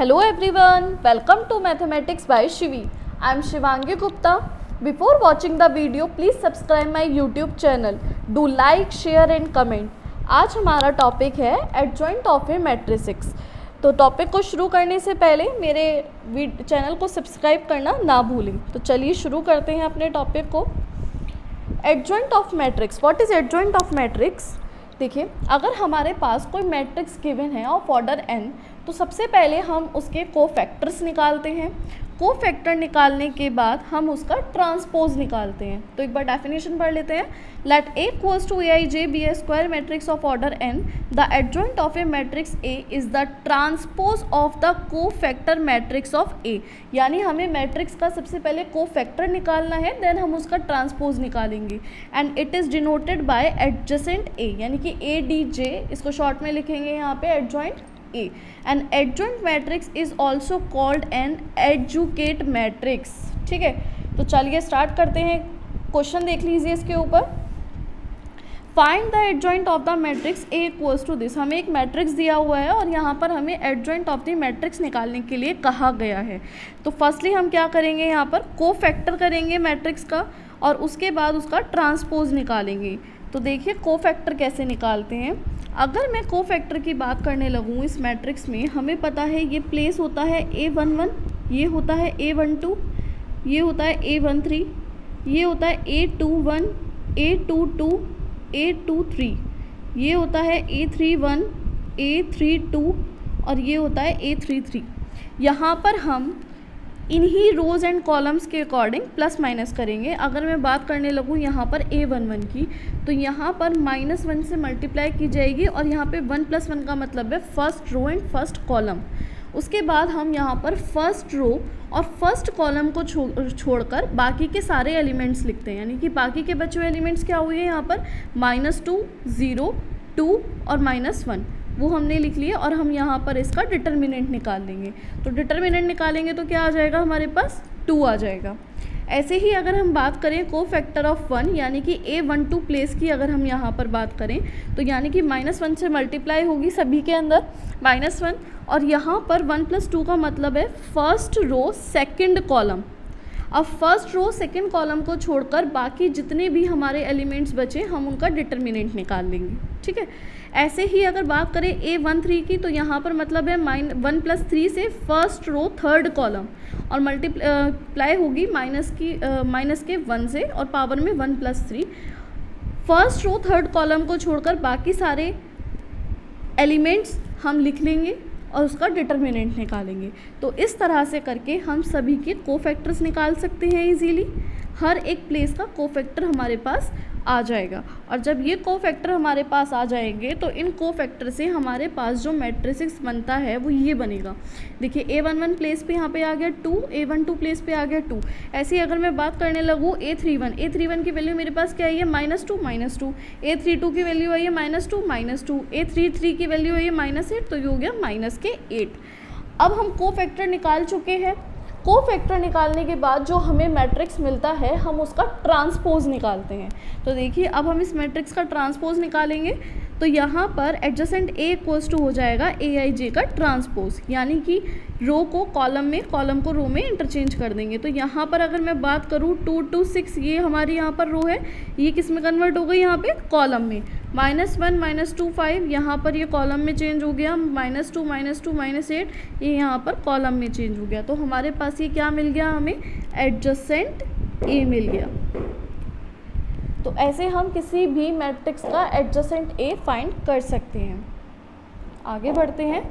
Hello everyone, welcome to Mathematics by Shivi. I am Shivangi Gupta. Before watching the video, please subscribe my YouTube channel. Do like, share and comment. आज हमारा topic है adjoint of a matrix. तो topic को शुरू करने से पहले मेरे चैनल को सब्सक्राइब करना ना भूलें। तो चलिए शुरू करते हैं अपने टॉपिक को। Adjoint of matrix. What is adjoint of matrix? देखिए, अगर हमारे पास कोई मैट्रिक्स गिवन है ऑफ ऑर्डर n, तो सबसे पहले हम उसके कोफैक्टर्स निकालते हैं। कोफैक्टर निकालने के बाद हम उसका ट्रांसपोज निकालते हैं। तो एक बार डेफिनेशन पढ़ लेते हैं। Let A equals to Aij be a square matrix of order n, the adjoint of a matrix A is the transpose of the cofactor matrix of A। यानी हमें मैट्रिक्स का सबसे पहले कोफैक्टर निकालना है, देन हम उसका ट्रांसपोज निकालेंगे। And it is denoted by adjacent A, यानी कि ADJ, इसको शॉर्ट में लिखेंगे यहाँ पे adjoint A। An adjoint matrix is also called an adjunct matrix। ठीक है, तो चलिए स्टार्ट करते हैं। क्वेश्चन देख लीजिए इसके ऊपर। Find the adjoint of the matrix A equals to this. हमें एक मैट्रिक्स दिया हुआ है और यहाँ पर हमें एडजॉइंट ऑफ द मैट्रिक्स निकालने के लिए कहा गया है। तो फर्स्टली हम क्या करेंगे, यहाँ पर कोफैक्टर करेंगे मैट्रिक्स का और उसके बाद उसका ट्रांसपोज निकालेंगे। तो देखिए कोफैक्टर कैसे निकालते हैं। अगर मैं कोफैक्टर की बात करने लगूँ इस मैट्रिक्स में, हमें पता है ये प्लेस होता है A11, ये होता है A12, ये होता है A13, ये होता है A21, A22, A23, ये होता है A31, A32 और ये होता है A33। यहाँ पर हम इन्हीं रोज़ एंड कॉलम्स के अकॉर्डिंग प्लस माइनस करेंगे। अगर मैं बात करने लगूँ यहाँ पर A11 की, तो यहाँ पर -1 से मल्टीप्लाई की जाएगी और यहाँ पे 1 + 1 का मतलब है first row and first column. उसके बाद हम यहाँ पर फर्स्ट रो और फर्स्ट कॉलम को छोड़कर बाकी के सारे एलिमेंट्स लिखते हैं। यानी कि बाकी के बचे हुए एलिमेंट्स क्या हुए हैं यहाँ पर -2, 0, 2 और -1, वो हमने लिख लिया। और हम यहाँ पर इसका डिटर्मिनेंट निकाल लेंगे। तो डिटर्मिनेंट निकालेंगे तो क्या आ जाएगा, हमारे पास 2 आ जाएगा। ऐसे ही अगर हम बात करें कोफैक्टर ऑफ 1, यानी कि A12 प्लेस की अगर हम यहाँ पर बात करें, तो यानी कि -1 से मल्टीप्लाई होगी सभी के अंदर -1, और यहाँ पर 1 + 2 का मतलब है फर्स्ट रो सेकंड कॉलम। अब फर्स्ट रो सेकंड कॉलम को छोड़कर बाकी जितने भी हमारे एलिमेंट्स बचे हम उनका डिटर्मिनेंट निकाल लेंगे। ठीक है, ऐसे ही अगर बात करें A13 की, तो यहाँ पर मतलब है 1 + 3 से फर्स्ट रो थर्ड कॉलम और मल्टीप्लाई होगी माइनस के 1 से और पावर में 1 + 3। फर्स्ट रो थर्ड कॉलम को छोड़कर बाकी सारे एलिमेंट्स हम लिख लेंगे और उसका डिटर्मिनेंट निकालेंगे। तो इस तरह से करके हम सभी के कोफैक्टर्स निकाल सकते हैं इजीली। हर एक प्लेस का कोफैक्टर हमारे पास आ जाएगा। और जब ये कोफैक्टर हमारे पास आ जाएंगे तो इन कोफैक्टर से हमारे पास जो मैट्रिक्स बनता है वो ये बनेगा। देखिए A11 प्लेस पे यहाँ पे आ गया 2, A12 प्लेस पे आ गया 2। ऐसे ही अगर मैं बात करने लगूँ A31 की वैल्यू मेरे पास क्या है, ये -2, -2। A32 की वैल्यू है ये -2, -2। A33 की वैल्यू है ये -8, तो ये हो गया -8। अब हम कोफैक्टर निकाल चुके हैं। कोफैक्टर निकालने के बाद जो हमें मैट्रिक्स मिलता है हम उसका ट्रांसपोज निकालते हैं। तो देखिए अब हम इस मैट्रिक्स का ट्रांसपोज निकालेंगे। तो यहाँ पर एडजेसेंट A इक्वल्स टू हो जाएगा Aij का ट्रांसपोज, यानी कि रो को कॉलम में, कॉलम को रो में इंटरचेंज कर देंगे। तो यहाँ पर अगर मैं बात करूँ 2 to 6, ये हमारी यहाँ पर रो है, ये किस में कन्वर्ट हो गई, यहाँ पे कॉलम में। -1, -2, 5, यहाँ पर ये कॉलम में चेंज हो गया। -2, -2, -8, ये यहाँ पर कॉलम में चेंज हो गया। तो हमारे पास ये क्या मिल गया, हमें एडजेसेंट A मिल गया। तो ऐसे हम किसी भी मैट्रिक्स का एडजेसेंट A फाइंड कर सकते हैं। आगे बढ़ते हैं,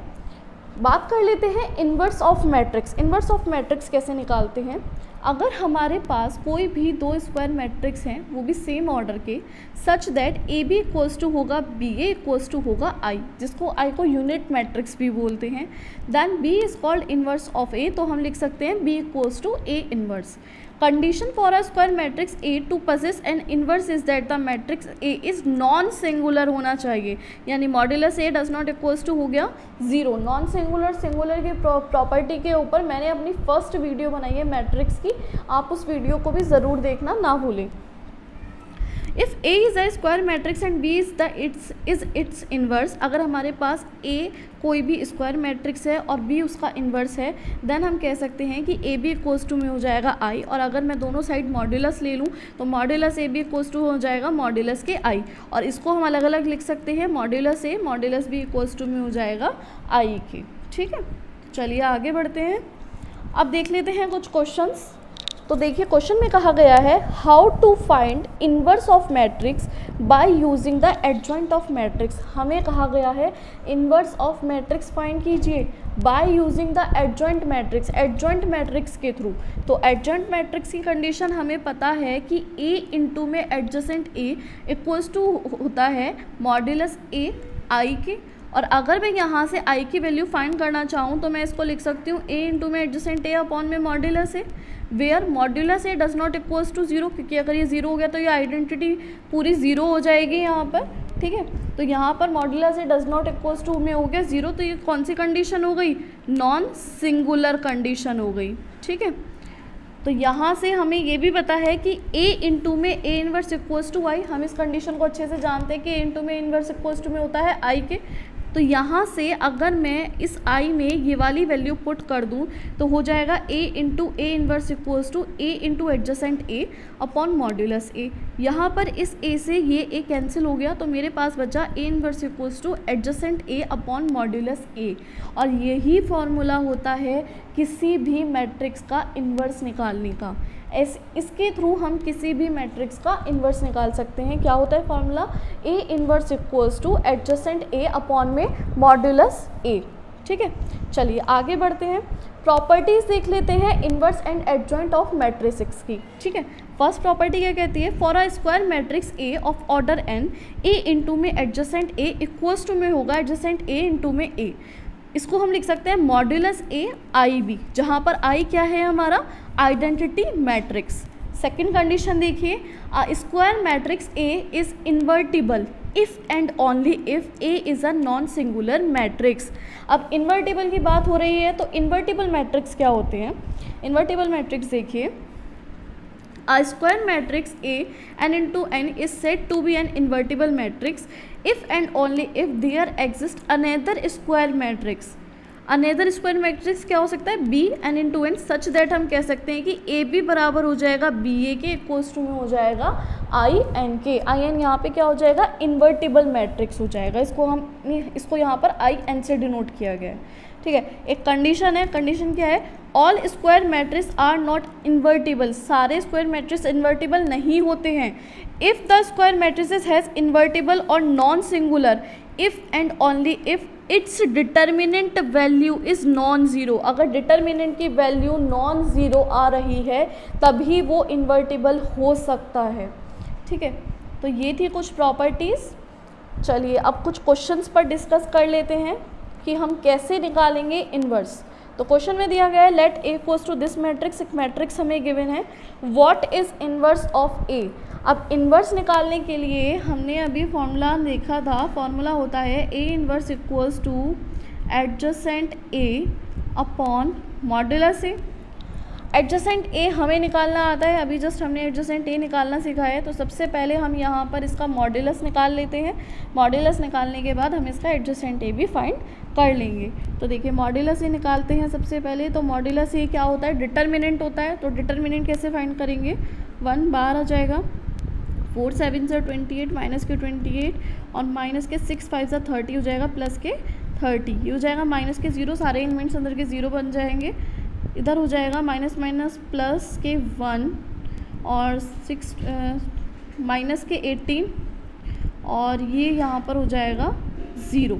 बात कर लेते हैं inverse of matrix. Inverse of matrix कैसे निकालते हैं। अगर हमारे पास कोई भी 2 स्क्वायर मैट्रिक्स हैं, वो भी सेम ऑर्डर के, such that AB equals to होगा BA इक्वल्स टू होगा I, जिसको I को यूनिट मैट्रिक्स भी बोलते हैं, then B is called inverse of A। तो हम लिख सकते हैं B equals to A inverse. Condition for a square matrix A to possess an inverse is that the matrix A is non singular होना चाहिए। यानी modulus A does not equals to हो गया 0। नॉन सिंगुलर, सिंगुलर की property के ऊपर मैंने अपनी फर्स्ट वीडियो बनाई है मैट्रिक्स की, आप उस वीडियो को भी ज़रूर देखना ना भूलें। If A is a square matrix and B is its inverse, अगर हमारे पास ए कोई भी स्क्वायर मैट्रिक्स है और बी उसका इन्वर्स है, देन हम कह सकते हैं कि ए बी इक्वल्स टू में हो जाएगा आई, और अगर मैं दोनों साइड मॉड्यूलस ले लूँ तो modulus A B equals to हो जाएगा मॉड्यूलस के आई, और इसको हम अलग अलग लिख सकते हैं, modulus A modulus B equals to में हो जाएगा आई के। ठीक है, चलिए आगे बढ़ते हैं। अब देख लेते हैं कुछ क्वेश्चंस। तो देखिए क्वेश्चन में कहा गया है how to find inverse of matrix by using the adjoint of matrix. हमें कहा गया है इन्वर्स ऑफ मैट्रिक्स फाइंड कीजिए by using the adjoint matrix, adjoint matrix के थ्रू। तो एडजॉइंट मैट्रिक्स की कंडीशन हमें पता है कि ए इंटू में एडजेसेंट ए इक्वल्स टू होता है मॉड्यूलस ए आई के, और अगर मैं यहाँ से आई की वैल्यू फाइंड करना चाहूँ तो मैं इसको लिख सकती हूँ ए इंटू में एडजेसेंट ए अपॉन में modulus A, where modulus A does not equals to zero, क्योंकि अगर ये जीरो हो गया तो ये आइडेंटिटी पूरी जीरो हो जाएगी यहाँ पर। ठीक है, तो यहाँ पर modulus A does not equals to में हो गया जीरो, तो ये कौन सी कंडीशन हो गई, नॉन सिंगुलर कंडीशन हो गई। ठीक है, तो यहाँ से हमें ये भी पता है कि a इंटू में ए इनवर्स इक्वल्स टू आई, हम इस कंडीशन को अच्छे से जानते हैं कि a इंटू में इनवर्स इक्वल्स टू में होता है आई के। तो यहाँ से अगर मैं इस आई में ये वाली वैल्यू पुट कर दूँ तो हो जाएगा a into A inverse equals to A into adjacent A upon modulus A. यहाँ पर इस a से ये a कैंसिल हो गया तो मेरे पास बचा a inverse equals two adjacent a upon modulus a, और यही फॉर्मूला होता है किसी भी मैट्रिक्स का इन्वर्स निकालने का। इसके थ्रू हम किसी भी मैट्रिक्स का इन्वर्स निकाल सकते हैं। क्या होता है formula, A inverse equals two adjacent A upon में मॉड्यूलस ए। ठीक है, चलिए आगे बढ़ते हैं। प्रॉपर्टीज देख लेते हैं inverse and adjoint of matrix की। ठीक है, फर्स्ट प्रॉपर्टी क्या कहती है, for a square matrix A of order n, A into में एडजेसेंट ए इक्वल्स टू में होगा एडजेसेंट ए इंटू में ए। इसको हम लिख सकते हैं मॉड्यूलस ए आई बी, जहाँ पर आई क्या है हमारा आइडेंटिटी मैट्रिक्स। सेकंड कंडीशन देखिए, square matrix A is invertible if and only if A is a non singular matrix. अब इन्वर्टिबल की बात हो रही है तो इन्वर्टिबल मैट्रिक्स क्या होते हैं, इन्वर्टिबल मैट्रिक्स देखिए, A square matrix A n into n is said to be an invertible matrix if and only if there exists another square matrix. Another square matrix क्या हो सकता है, B n into n, such that हम कह सकते हैं कि A B बराबर हो जाएगा बी ए के इक्वल्स टू में हो जाएगा आई एन के। आई एन यहाँ पे क्या हो जाएगा, इन्वर्टिबल मैट्रिक्स हो जाएगा। इसको यहाँ पर आई एन से डिनोट किया गया है। ठीक है, एक कंडीशन है, कंडीशन क्या है, all square matrix are not invertible, सारे स्क्वायर मैट्रिक्स इन्वर्टिबल नहीं होते हैं। If the square matrices has invertible और non singular if and only if its determinant value is non zero, अगर डिटर्मिनेंट की वैल्यू नॉन ज़ीरो आ रही है तभी वो इन्वर्टिबल हो सकता है। ठीक है, तो ये थी कुछ प्रॉपर्टीज़। चलिए अब कुछ क्वेश्चंस पर डिस्कस कर लेते हैं कि हम कैसे निकालेंगे इन्वर्स। तो क्वेश्चन में दिया गया है let A equals to this matrix, एक मैट्रिक्स हमें गिवन है, what is inverse of A. अब इन्वर्स निकालने के लिए हमने अभी फॉर्मूला देखा था, फॉर्मूला होता है ए inverse equals two adjacent A upon modulus A. Adjacent ए हमें निकालना आता है, अभी जस्ट हमने एडजेसेंट ए निकालना सीखा है। तो सबसे पहले हम यहाँ पर इसका मॉड्यूलस निकाल लेते हैं, मॉड्यूलस निकालने के बाद हम इसका एडजेसेंट ए भी फाइंड कर लेंगे। तो देखिए मॉड्यूलस ए निकालते हैं सबसे पहले। तो मॉड्यूलस ए क्या होता है, डिटर्मिनेंट होता है। तो डिटर्मिनेंट कैसे फाइंड करेंगे, 1 बाहर आ जाएगा, 4 7 से 28 माइनस के 28 और माइनस के 6 5 से 30 हो जाएगा, प्लस के 30 ये हो जाएगा, माइनस के 0, सारे एलिमेंट्स अंदर के 0 बन जाएंगे। इधर हो जाएगा माइनस माइनस प्लस के 1 और 6 माइनस के 18 और ये यहाँ पर हो जाएगा 0।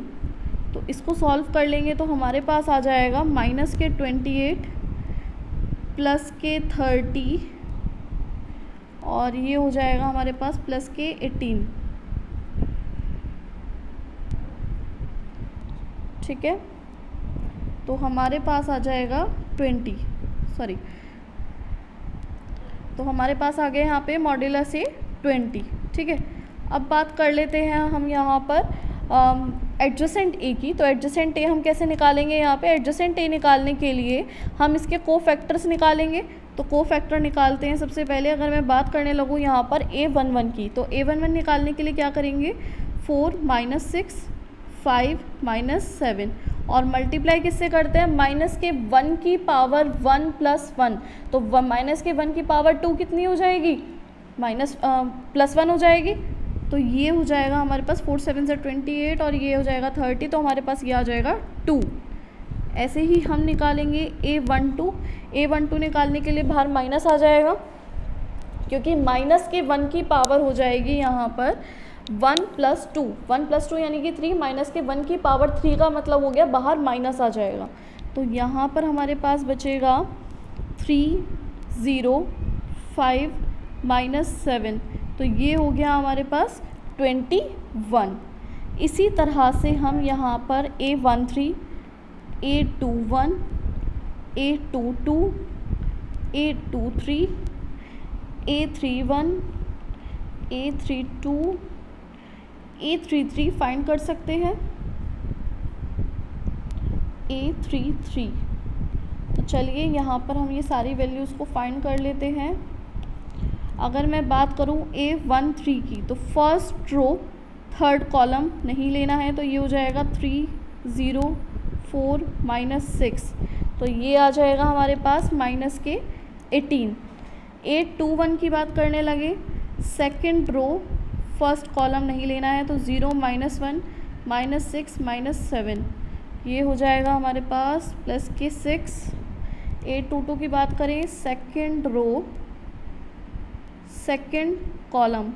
तो इसको सॉल्व कर लेंगे तो हमारे पास आ जाएगा माइनस के 28 प्लस के 30 और ये हो जाएगा हमारे पास प्लस के 18। ठीक है, तो हमारे पास आ जाएगा 20, सॉरी, तो हमारे पास आ गया यहाँ पे मॉड्यूलस ए 20। ठीक है, अब बात कर लेते हैं हम यहाँ पर एडजेसेंट ए की। तो एडजेसेंट ए हम कैसे निकालेंगे? यहाँ पे एडजेसेंट ए निकालने के लिए हम इसके कोफैक्टर्स निकालेंगे। तो कोफैक्टर निकालते हैं सबसे पहले। अगर मैं बात करने लगूँ यहाँ पर A11 की, तो A11 निकालने के लिए क्या करेंगे? 4 - 6 5 - 7 और मल्टीप्लाई किससे करते हैं? माइनस के 1 की पावर 1 + 1। तो माइनस के 1 की पावर 2 कितनी हो जाएगी? +1 हो जाएगी। तो ये हो जाएगा हमारे पास 4 × 7 = 28 और ये हो जाएगा 30। तो हमारे पास ये आ जाएगा 2। ऐसे ही हम निकालेंगे A12 निकालने के लिए बाहर माइनस आ जाएगा, क्योंकि माइनस के 1 की पावर हो जाएगी यहाँ पर 1 + 2। 1 + 2 यानी कि 3, माइनस के 1 की पावर 3 का मतलब हो गया बाहर माइनस आ जाएगा। तो यहाँ पर हमारे पास बचेगा 3 0 5 - 7। तो ये हो गया हमारे पास 21। इसी तरह से हम यहाँ पर A13 A21 A22 A23 A31 A32 A33 find कर सकते हैं। A33। तो चलिए यहाँ पर हम ये सारी वैल्यूज़ को फाइंड कर लेते हैं। अगर मैं बात करूँ A13 की, तो फर्स्ट रो 3rd कॉलम नहीं लेना है, तो ये हो जाएगा 3 0 4 - 6। तो ये आ जाएगा हमारे पास माइनस के 18। A21 की बात करने लगे, 2nd रो 1st कॉलम नहीं लेना है, तो 0 - 1 - 6 - 7। ये हो जाएगा हमारे पास प्लस के 6। A22 की बात करें, 2nd रो 2nd कॉलम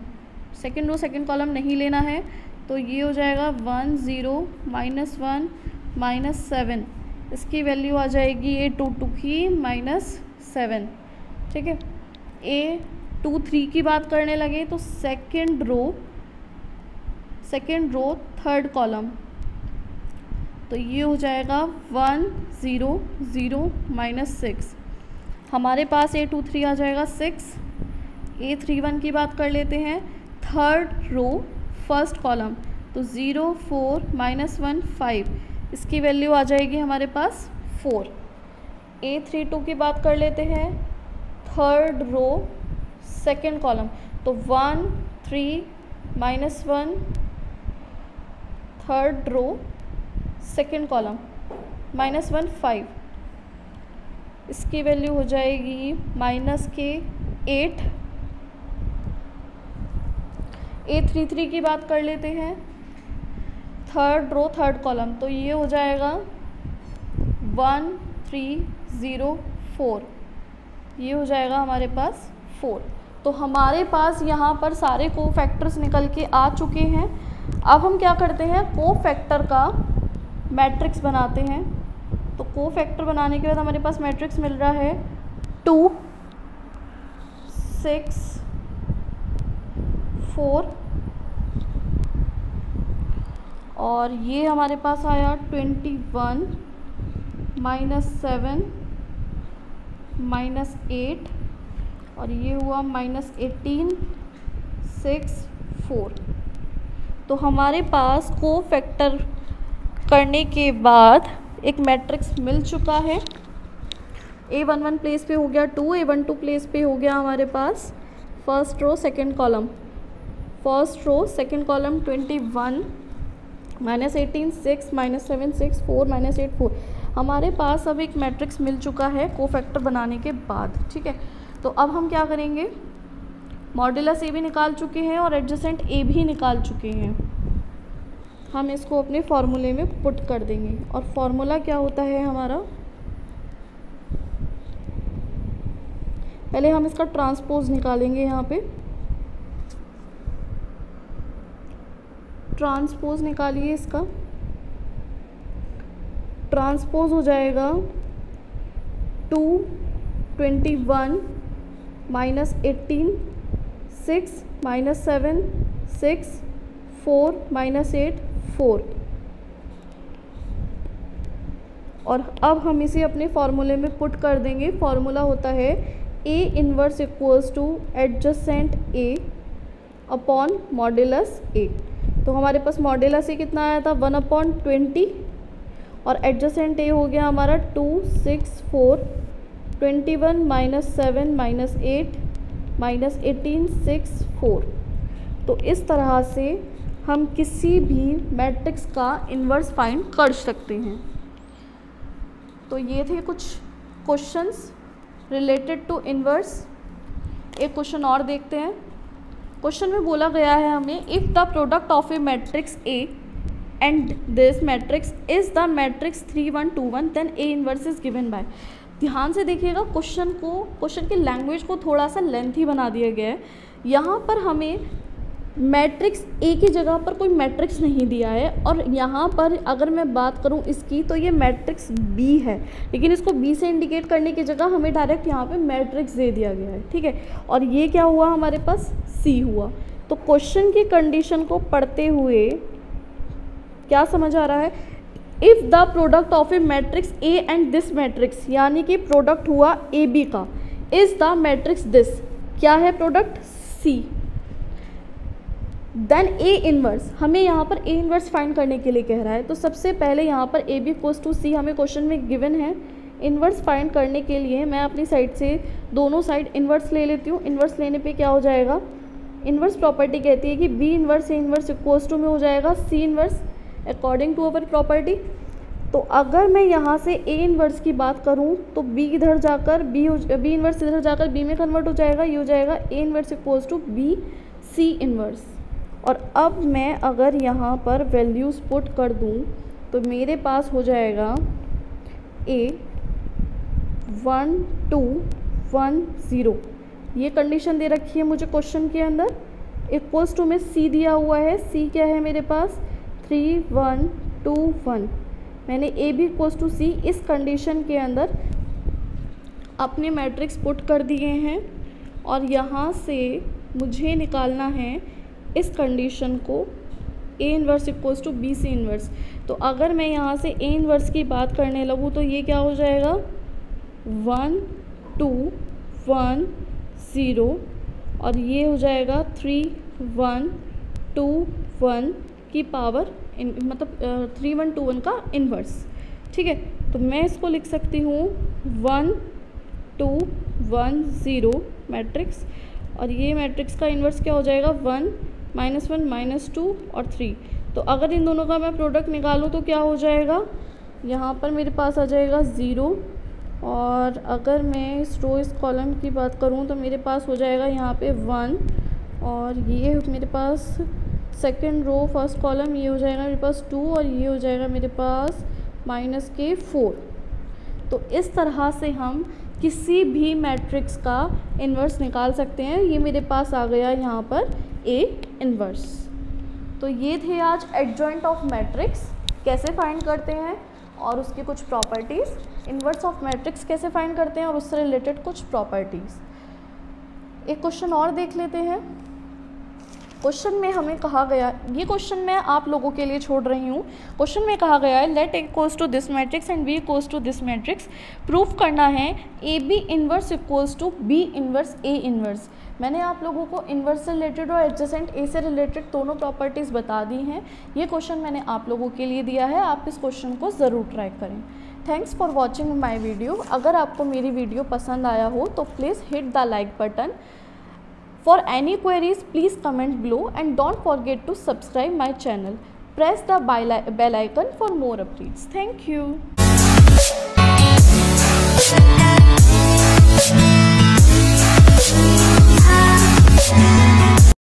2nd कॉलम नहीं लेना है, तो ये हो जाएगा 1 0 - 1 - 7। इसकी वैल्यू आ जाएगी A22 की -7। ठीक है। A23 की बात करने लगे, तो 2nd रो 3rd कॉलम, तो ये हो जाएगा 1 0 0 - 6। हमारे पास A23 आ जाएगा 6। A31 की बात कर लेते हैं, 3rd रो 1st कॉलम, तो 0 4 - 1 5। इसकी वैल्यू आ जाएगी हमारे पास 4। A32 की बात कर लेते हैं, 3rd रो 2nd कॉलम, तो 1 3 - 1 3rd रो 2nd कॉलम -1 5। इसकी वैल्यू हो जाएगी -8। A33 की बात कर लेते हैं, 3rd रो 3rd कॉलम, तो ये हो जाएगा 1 3 0 4। ये हो जाएगा हमारे पास 4। तो हमारे पास यहाँ पर सारे कोफैक्टर्स निकल के आ चुके हैं। अब हम क्या करते हैं, कोफैक्टर का मैट्रिक्स बनाते हैं। तो कोफैक्टर बनाने के बाद हमारे पास मैट्रिक्स मिल रहा है 2 6 4 और ये हमारे पास आया 21 -7 -8 और ये हुआ -18 6 4। तो हमारे पास कोफैक्टर करने के बाद एक मैट्रिक्स मिल चुका है। A11 प्लेस पे हो गया 2, A12 प्लेस पे हो गया हमारे पास 1st रो 2nd कॉलम। 1st रो 2nd कॉलम 21 -18 6 -7 6 4 -8 4। हमारे पास अब एक मैट्रिक्स मिल चुका है कोफैक्टर बनाने के बाद। ठीक है। तो अब हम क्या करेंगे, मॉड्यूलस ए भी निकाल चुके हैं और एडजेसेंट ए भी निकाल चुके हैं। हम इसको अपने फॉर्मूले में पुट कर देंगे। और फॉर्मूला क्या होता है हमारा, पहले हम इसका ट्रांसपोज निकालेंगे। यहाँ पे ट्रांसपोज निकालिए, इसका ट्रांसपोज हो जाएगा 2 21 -18 6 -7 6 4 -8 4। और अब हम इसे अपने फॉर्मूले में पुट कर देंगे। फॉर्मूला होता है A inverse equals two adjacent A upon modulus A। तो हमारे पास मॉड्यूलस ए कितना आया था 1/20 और एडजेसेंट ए हो गया हमारा 2 6 4 21 -7 -8 -18 6 4। तो इस तरह से हम किसी भी मैट्रिक्स का इन्वर्स फाइंड कर सकते हैं। तो ये थे कुछ क्वेश्चंस रिलेटेड टू इन्वर्स। एक क्वेश्चन और देखते हैं। क्वेश्चन में बोला गया है हमें if the product of a matrix A and this matrix is the matrix 3 1 2 1 then A inverse is given by. ध्यान से देखिएगा, क्वेश्चन की लैंग्वेज को थोड़ा सा लेंथी बना दिया गया है। यहाँ पर हमें मैट्रिक्स ए की जगह पर कोई मैट्रिक्स नहीं दिया है और यहाँ पर अगर मैं बात करूँ इसकी तो ये मैट्रिक्स बी है, लेकिन इसको बी से इंडिकेट करने की जगह हमें डायरेक्ट यहाँ पे मैट्रिक्स दे दिया गया है। ठीक है, और ये क्या हुआ हमारे पास सी हुआ। तो क्वेश्चन की कंडीशन को पढ़ते हुए क्या समझ आ रहा है, if the product of a matrix A and this matrix, यानी कि प्रोडक्ट हुआ ए बी का, इज़ द मैट्रिक्स दिस, क्या है product C, then A inverse. हमें यहाँ पर ए इन्वर्स फाइंड करने के लिए कह रहा है। तो सबसे पहले यहाँ पर ए बी इक्वल्स टू सी हमें क्वेश्चन में गिवन है। इन्वर्स फाइंड करने के लिए मैं अपनी साइड से दोनों साइड इन्वर्स ले लेती हूँ। इन्वर्स लेने पे क्या हो जाएगा, इन्वर्स प्रॉपर्टी कहती है कि B inverse A inverse equals to में हो जाएगा C inverse according to our property. तो अगर मैं यहाँ से ए इन्वर्स की बात करूँ तो बी इधर जाकर बी इन्वर्स इधर जाकर बी में कन्वर्ट हो जाएगा, ये हो जाएगा A inverse equals to B C inverse. और अब मैं अगर यहाँ पर वैल्यूज़ पुट कर दूँ तो मेरे पास हो जाएगा ए 1 2 1 0, ये कंडीशन दे रखी है मुझे क्वेश्चन के अंदर। इक्वल्स टू में सी दिया हुआ है, सी क्या है मेरे पास 3 1 2 1। मैंने ए बी इक्वल्स टू सी इस कंडीशन के अंदर अपने मैट्रिक्स पुट कर दिए हैं और यहाँ से मुझे निकालना है इस कंडीशन को A inverse equals to B C inverse. तो अगर मैं यहाँ से ए इन्वर्स की बात करने लगूँ तो ये क्या हो जाएगा 1 2 1 0 और ये हो जाएगा 3 1 2 1 की पावर मतलब 3 1 2 1 का इन्वर्स। ठीक है, तो मैं इसको लिख सकती हूँ 1 2 1 0 मैट्रिक्स और ये मैट्रिक्स का इन्वर्स क्या हो जाएगा 1 -1 -2 और 3। तो अगर इन दोनों का मैं प्रोडक्ट निकालूँ तो क्या हो जाएगा, यहाँ पर मेरे पास आ जाएगा 0 और अगर मैं इस रो इस कॉलम की बात करूँ तो मेरे पास हो जाएगा यहाँ पे 1 और ये मेरे पास सेकंड रो फर्स्ट कॉलम, ये हो जाएगा मेरे पास 2 और ये हो जाएगा मेरे पास -4। तो इस तरह से हम किसी भी मैट्रिक्स का इन्वर्स निकाल सकते हैं। ये मेरे पास आ गया यहाँ पर ए इन्वर्स। तो ये थे आज एडजॉइंट ऑफ मैट्रिक्स कैसे फाइंड करते हैं और उसकी कुछ प्रॉपर्टीज़, इन्वर्स ऑफ मैट्रिक्स कैसे फाइंड करते हैं और उससे रिलेटेड कुछ प्रॉपर्टीज़। एक क्वेश्चन और देख लेते हैं। क्वेश्चन में हमें कहा गया, ये क्वेश्चन मैं आप लोगों के लिए छोड़ रही हूँ। क्वेश्चन में कहा गया है let A equals to this matrix and B equals to this matrix. Proof करना है A B inverse equals to B inverse A inverse. मैंने आप लोगों को इन्वर्स से रिलेटेड और एडजेसेंट ए से रिलेटेड दोनों प्रॉपर्टीज़ बता दी हैं। ये क्वेश्चन मैंने आप लोगों के लिए दिया है, आप इस क्वेश्चन को ज़रूर ट्राई करें। Thanks for watching my video. अगर आपको मेरी वीडियो पसंद आया हो तो please hit the like button. For any queries, please comment below and don't forget to subscribe my channel. Press the bell icon for more updates. Thank you.